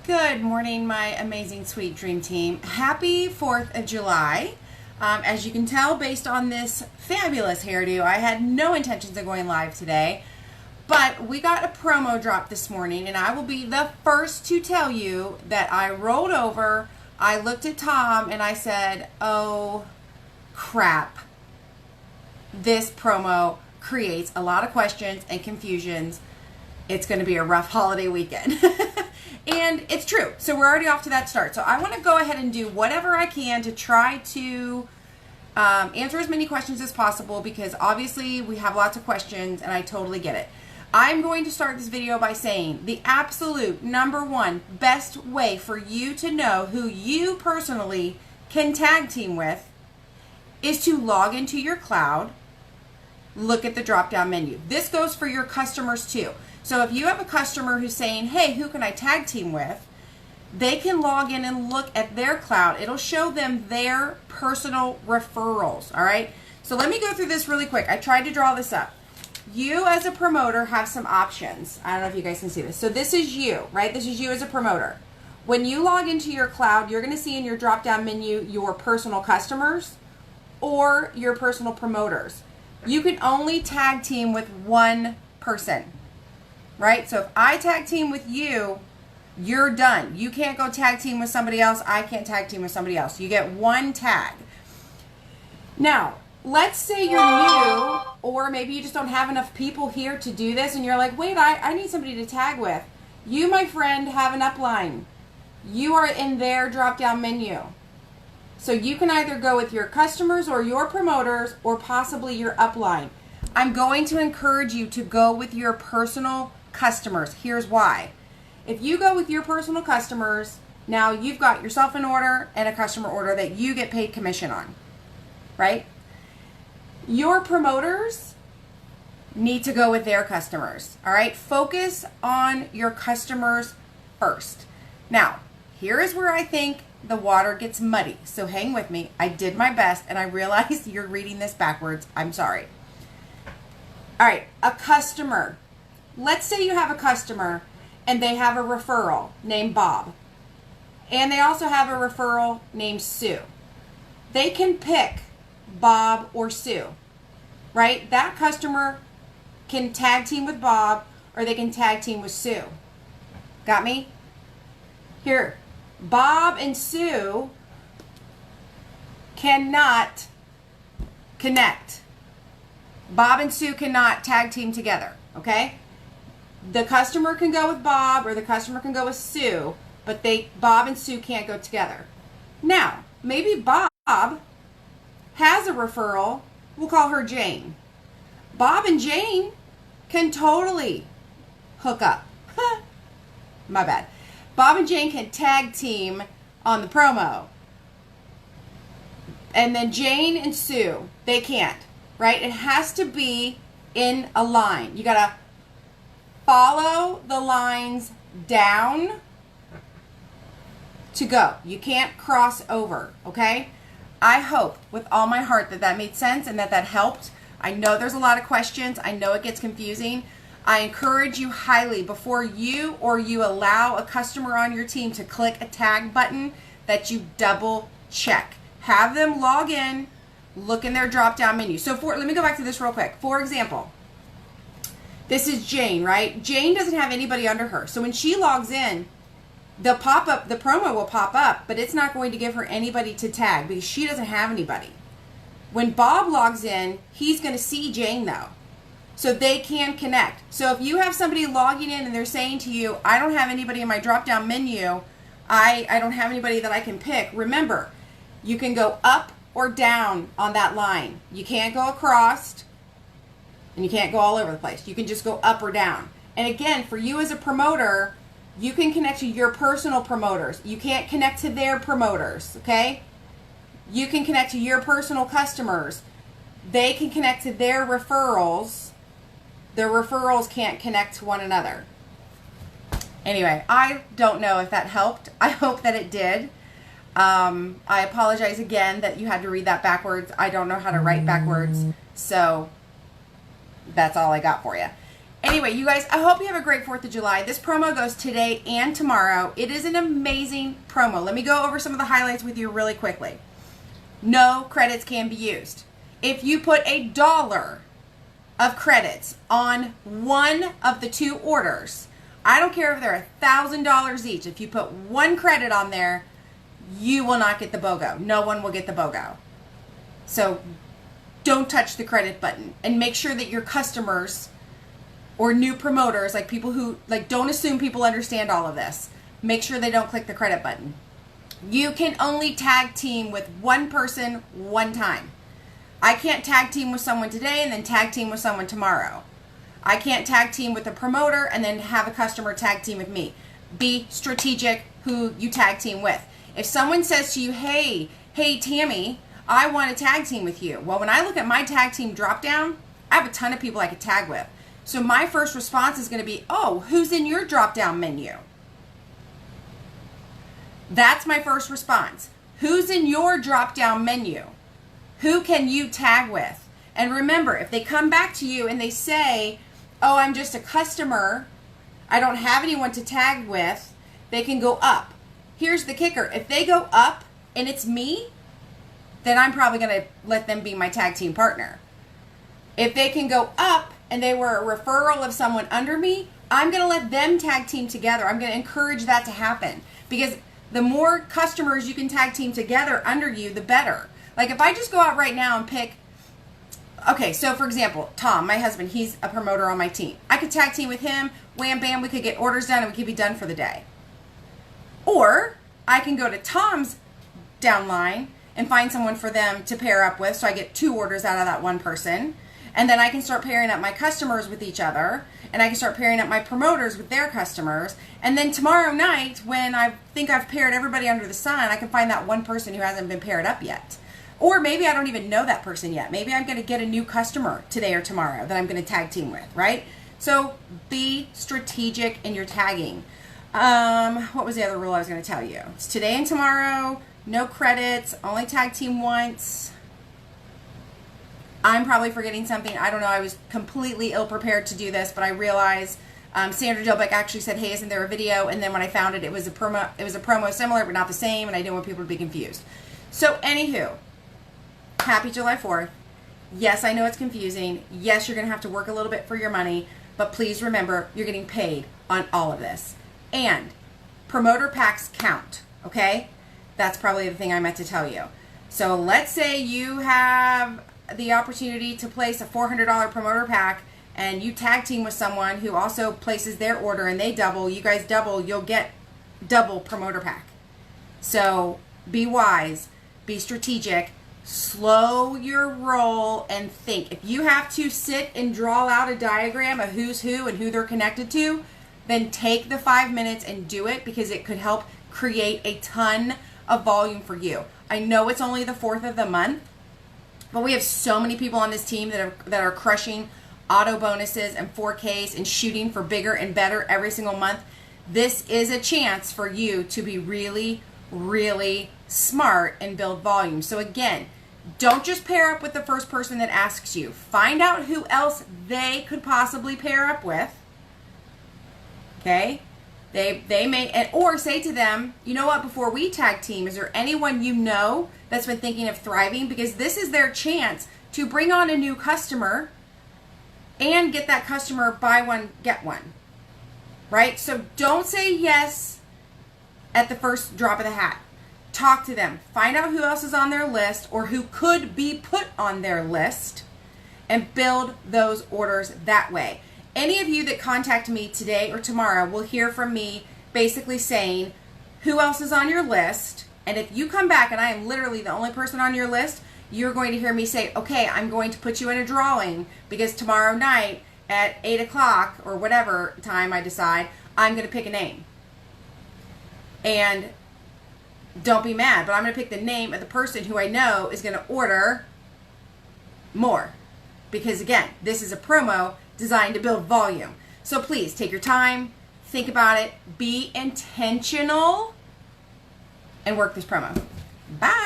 Good morning, my amazing, sweet dream team. Happy 4th of July. As you can tell, based on this fabulous hairdo, I had no intentions of going live today, but we got a promo drop this morning, and I will be the first to tell you that I rolled over, I looked at Tom, and I said, oh, crap. This promo creates a lot of questions and confusions. It's going to be a rough holiday weekend. And it's true. So we're already off to that start. So I want to go ahead and do whatever I can to try to answer as many questions as possible, because obviously we have lots of questions and I totally get it. I'm going to start this video by saying the absolute number one best way for you to know who you personally can tag team with is to log into your cloud, look at the drop down menu. This goes for your customers too. So if you have a customer who's saying, hey, who can I tag team with? They can log in and look at their cloud. It'll show them their personal referrals, all right? So let me go through this really quick. I tried to draw this up. You as a promoter have some options. I don't know if you guys can see this. So this is you, right? This is you as a promoter. When you log into your cloud, you're gonna see in your drop-down menu your personal customers or your personal promoters. You can only tag team with one person. Right? So if I tag team with you, you're done. You can't go tag team with somebody else. I can't tag team with somebody else. You get one tag. Now, let's say you're new, or maybe you just don't have enough people here to do this, and you're like, wait, I need somebody to tag with. You, my friend, have an upline. You are in their drop-down menu. So you can either go with your customers or your promoters or possibly your upline. I'm going to encourage you to go with your personal customers. Here's why. If you go with your personal customers, now you've got yourself an order and a customer order that you get paid commission on, right? Your promoters need to go with their customers, all right? Focus on your customers first. Now, here is where I think the water gets muddy, so hang with me. I did my best, and I realize you're reading this backwards. I'm sorry. All right, a customer. Let's say you have a customer and they have a referral named Bob. And they also have a referral named Sue. They can pick Bob or Sue, right? That customer can tag team with Bob or they can tag team with Sue. Got me? Here, Bob and Sue cannot connect. Bob and Sue cannot tag team together, okay? The customer can go with Bob or the customer can go with Sue, but Bob and Sue can't go together. Now, maybe Bob has a referral. We'll call her Jane. Bob and Jane can totally hook up. My bad. Bob and Jane can tag team on the promo. And then Jane and Sue, they can't. Right? It has to be in a line. You got to follow the lines down to go. You can't cross over, okay? I hope with all my heart that that made sense and that helped. I know there's a lot of questions. I know it gets confusing. I encourage you highly, before you allow a customer on your team to click a tag button, that you double check. Have them log in, look in their drop-down menu. So let me go back to this real quick. For example, this is Jane, right? Jane doesn't have anybody under her. So when she logs in, the promo will pop up, but it's not going to give her anybody to tag because she doesn't have anybody. When Bob logs in, he's going to see Jane though. So they can connect. So if you have somebody logging in and they're saying to you, I don't have anybody in my drop-down menu, I don't have anybody that I can pick, remember, you can go up or down on that line. You can't go across and you can't go all over the place. You can just go up or down. And again, for you as a promoter, you can connect to your personal promoters. You can't connect to their promoters, okay? You can connect to your personal customers. They can connect to their referrals. Their referrals can't connect to one another. Anyway, I don't know if that helped. I hope that it did. I apologize again that you had to read that backwards. I don't know how to write backwards, so that's all I got for you. Anyway, you guys, I hope you have a great 4th of July. This promo goes today and tomorrow. It is an amazing promo. Let me go over some of the highlights with you really quickly. No credits can be used. If you put $1 of credits on one of the 2 orders, I don't care if they're $1,000 each. If you put 1 credit on there, you will not get the BOGO. No one will get the BOGO. So don't touch the credit button, and make sure that your customers or new promoters, like people who, like, don't assume people understand all of this. Make sure they don't click the credit button. You can only tag team with one person one time. I can't tag team with someone today and then tag team with someone tomorrow. I can't tag team with a promoter and then have a customer tag team with me. Be strategic who you tag team with. If someone says to you, hey Tammy, I want to tag team with you. Well, when I look at my tag team drop down, I have a ton of people I could tag with. So my first response is going to be, oh, who's in your drop down menu? That's my first response. Who's in your drop down menu? Who can you tag with? And remember, if they come back to you and they say, oh, I'm just a customer, I don't have anyone to tag with, they can go up. Here's the kicker. If they go up and it's me, then I'm probably going to let them be my tag team partner. If they can go up and they were a referral of someone under me, I'm going to let them tag team together. I'm going to encourage that to happen, because the more customers you can tag team together under you, the better. Like if I just go out right now and pick, okay, so for example, Tom, my husband, he's a promoter on my team. I could tag team with him, wham, bam, we could get orders done and we could be done for the day. Or I can go to Tom's downline and find someone for them to pair up with, so I get 2 orders out of that one person. And then I can start pairing up my customers with each other, and I can start pairing up my promoters with their customers. And then tomorrow night, when I think I've paired everybody under the sun, I can find that one person who hasn't been paired up yet. Or maybe I don't even know that person yet. Maybe I'm going to get a new customer today or tomorrow that I'm going to tag team with, right? So be strategic in your tagging. What was the other rule I was going to tell you? It's today and tomorrow, no credits, only tag team once. I'm probably forgetting something. I don't know. I was completely ill-prepared to do this, but I realized Sandra Delbeck actually said, hey, isn't there a video? And then when I found it, it was a promo similar, but not the same, and I didn't want people to be confused. So anywho, happy July 4th. Yes, I know it's confusing. Yes, you're going to have to work a little bit for your money, but please remember, you're getting paid on all of this. And promoter packs count, okay? That's probably the thing I meant to tell you. So let's say you have the opportunity to place a $400 promoter pack and you tag team with someone who also places their order and they double, you guys double, you'll get double promoter pack. So be wise, be strategic, slow your roll and think. If you have to sit and draw out a diagram of who's who and who they're connected to, then take the 5 minutes and do it, because it could help create a ton of volume for you. I know it's only the 4th of the month, but we have so many people on this team that are crushing auto bonuses and 4Ks and shooting for bigger and better every single month. This is a chance for you to be really, really smart and build volume. So again, don't just pair up with the first person that asks you. Find out who else they could possibly pair up with. Okay? They may, or say to them, you know what, before we tag team, is there anyone you know that's been thinking of thriving? Because this is their chance to bring on a new customer and get that customer buy one, get one. Right? So don't say yes at the first drop of the hat. Talk to them. Find out who else is on their list or who could be put on their list and build those orders that way. Any of you that contact me today or tomorrow will hear from me basically saying who else is on your list. And if you come back and I am literally the only person on your list, you're going to hear me say, okay, I'm going to put you in a drawing because tomorrow night at 8 o'clock or whatever time I decide, I'm going to pick a name. And don't be mad, but I'm going to pick the name of the person who I know is going to order more. Because again, this is a promo designed to build volume. So please take your time, think about it, be intentional, and work this promo. Bye.